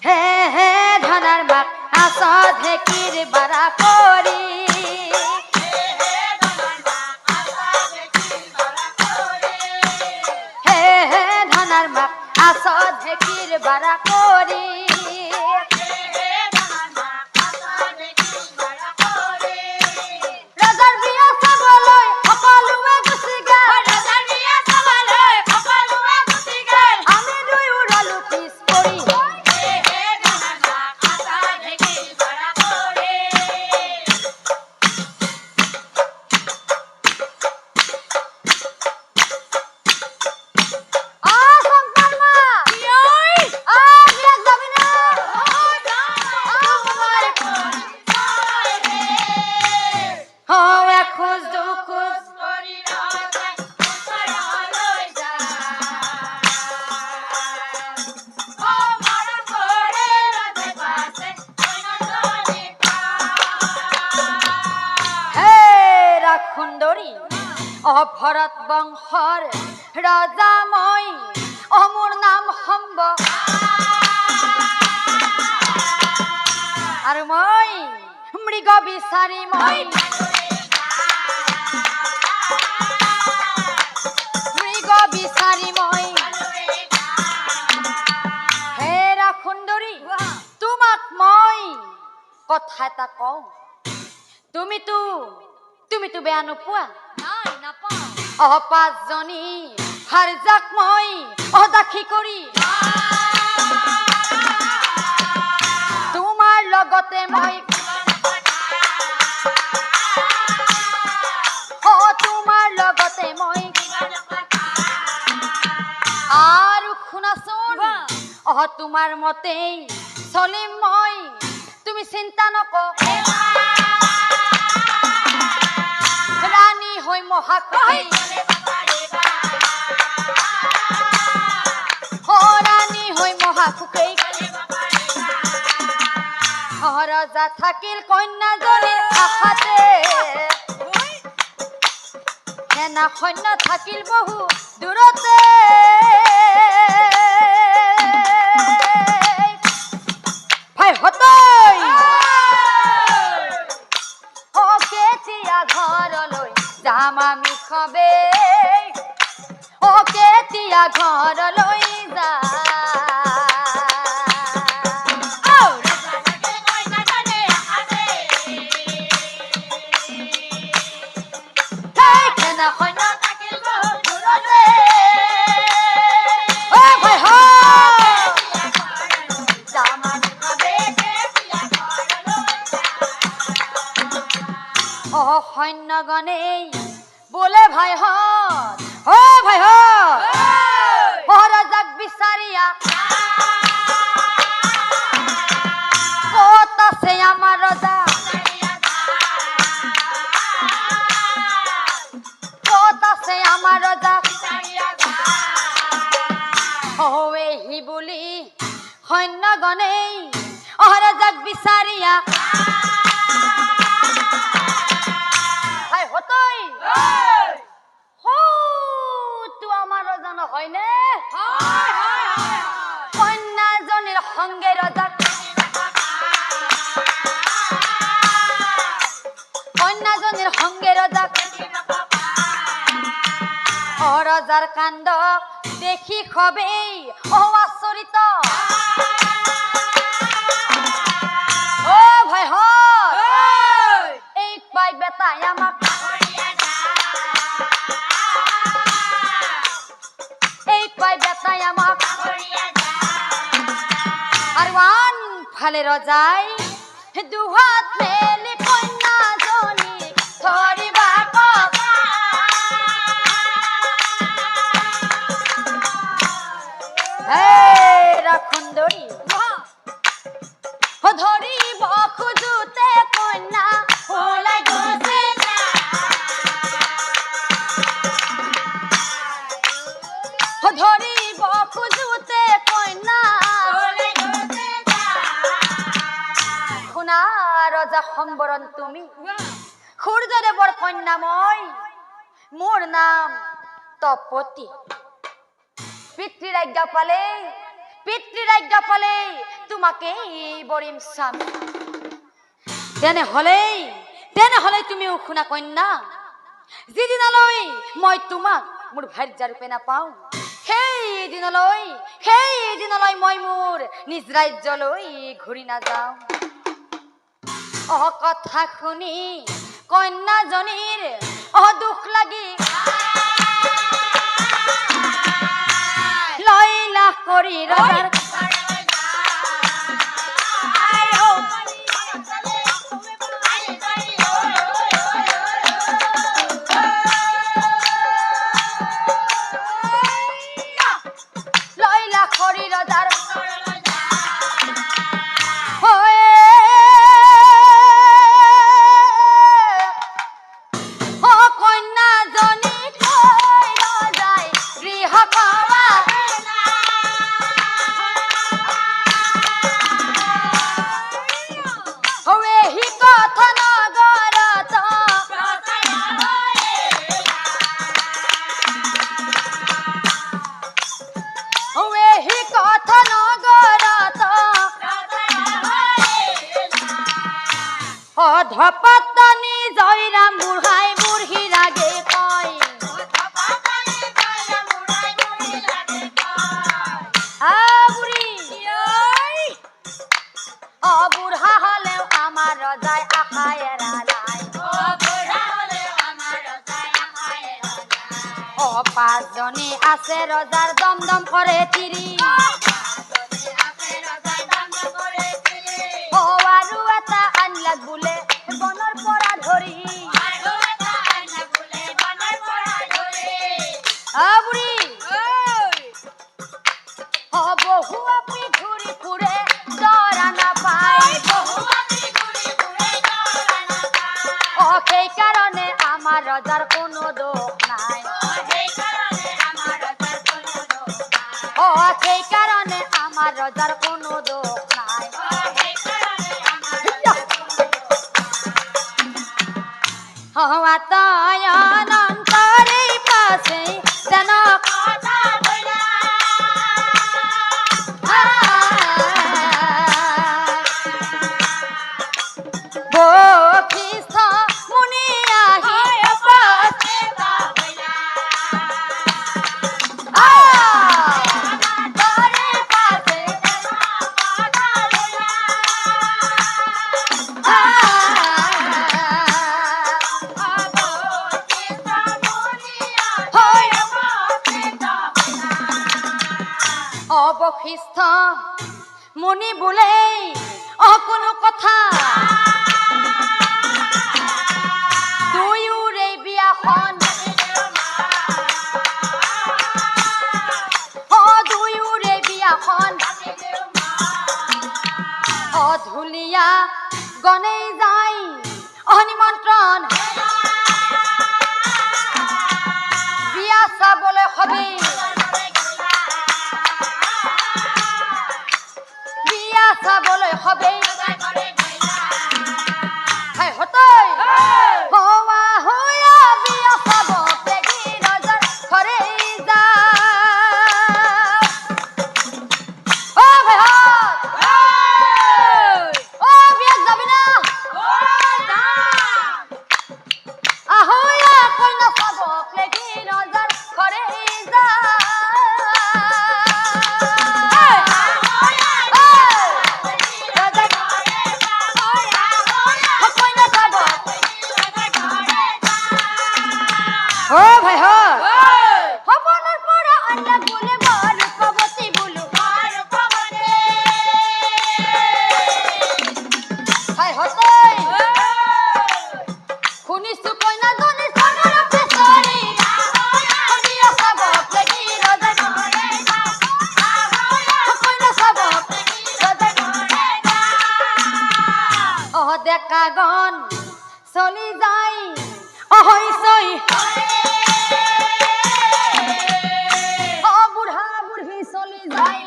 হে হে ধনাৰ মাক আসো ঢেকিৰ বাড়া কৰি হে হে ধনাৰ মাক আসো ঢেকিৰ বাড়া কৰি ভৰত বংশৰ ৰজা মই মোৰ নাম সম্ব আৰু মই মৃগ বিচাৰি মই মৃগ বিচাৰি মই হে ৰাখুন্দৰী তোমাক মই কথা এটা কওঁ তুমিতো বেয়া নোপোৱা পাঁচজনী হাৰজাক মই অদাখি কৰি তোমাৰ লগতে মই তোমাৰ লগতে মই আৰু শুনাচোন তোমাৰ মতেই চলিম মই তুমি চিন্তা নকৰা ৰানী হৈ মহাকুকি ৰানী হৈ মহাকুকি ৰজা থাকিল কন্যাজনীৰ আশাতে সেনা সৈন্য থাকিল বহু দূৰতে ভাই হতৈ কেতিয়া ঘৰলৈ যাম আমি সবে কেতিয়া ঘৰলৈ সৈন্যগণে বোলে ভাইহঁত ৰজাক বিচাৰিয়া ক'ত আছে আমাৰ ৰজা ক'ত আছে আমাৰ ৰজা এহি বুলি সৈন্যগণে ৰজাক বিচাৰিয়া হয়নে কন্যাজনীৰ সংগে ৰজাক ৰজাৰ কাণ্ড দেখি সবেই আচৰিত ভাইহঁত এই পাই বেটাই আমাক আৰু আনফালে ৰজাই দুহাত মেলি কন্যাজনী ধৰিবা ৰাখুন্দৰী ধৰিব খোজোতে কন্যা ওলাই গৈছে ধৰিব খোজোতে কন্যা শুনা ৰজা সম্বৰণ তুমি সূৰ্যদেৱৰ কন্যা মই মোৰ নাম তপতী পিতৃৰ আজ্ঞা পালে পিতৃৰাজ্য ফলে তোমাকে বৰিম স্বামী তেনেহলে তুমিও শুনা কন্যা যিদিনালৈ মই তোমাক মোৰ ভাৰ্যা ৰূপে নাপাওঁ সেইদিনলৈ মই মোৰ নিজ ৰাজ্যলৈ ঘূৰি নাযাওঁ কথা শুনি কন্যাজনীৰ দুখ লাগি লইলা কৰি ৰজাৰ ধপতনি জয়ৰাম বুঢ়াই বুঢ়ী ৰাগে কয় বুঢ়া হলেও আমাৰ ৰজাই আশা এৰা নাই পাঁচজনী আছে ৰজাৰ দম দম কৰে তিৰি আৰু এটা আনলাক বোলে বনৰ পৰা ধৰি বহু আপি ঘূৰি ফুৰে দৰা নাপায় সেইকাৰণে আমাৰ ৰজাৰ কোনো দোষ নাই সেইকাৰণে আমাৰ ৰজাৰ কোনো দোষ নাই হওয়া তয় অনন্তরে পাশে যেন কথা বলা বখিষ্ঠ মুনি আহি পাশে বাবলা অনন্তরে পাশে যেন কথা বলা বশিষ্ঠ মুনি বোলে কোনো কথা দুয়োৰে বিয়াখন দুয়োৰে বিয়াখন ধুলীয়া গণেই যায় নিমন্ত্ৰণ বিয়া চাবলৈ হবে চাবলৈ হবে বিয়া চাব ৰজাৰ ঘৰে যা বিয়াত যাবি না কইনা চাব ৰজাৰ ঘৰে যা কাগন চলি যায় অহৈছই বুঢ়া বুঢ়ী চলি যায়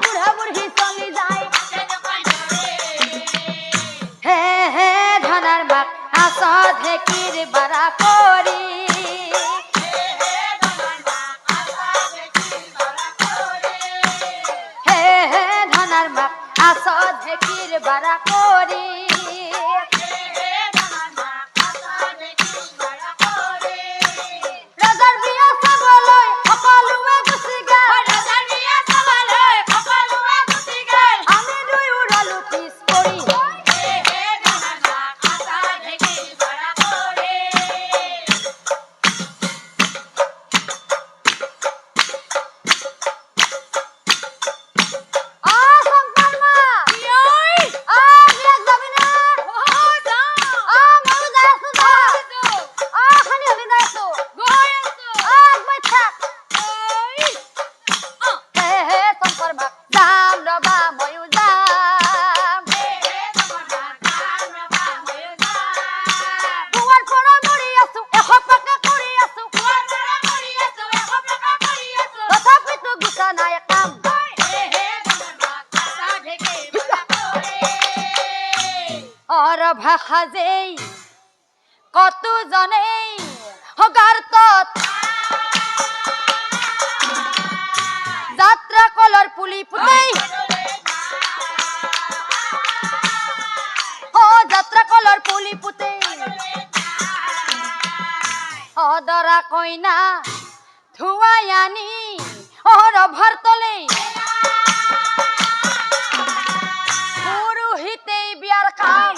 বুঢ়া বুঢ়ী চলি যায় হে হে ধনার মাক আস ঢেকির বারা করি ভাষা যেই কত জনেই হগার্তত যাত্রা কলর পুলি পুতেই ও যাত্রা কলর পুলি পুতে অদরা কইনা ধুয়াই আনি ওর ভরতলে পুরোহিতে বিয়ার কাম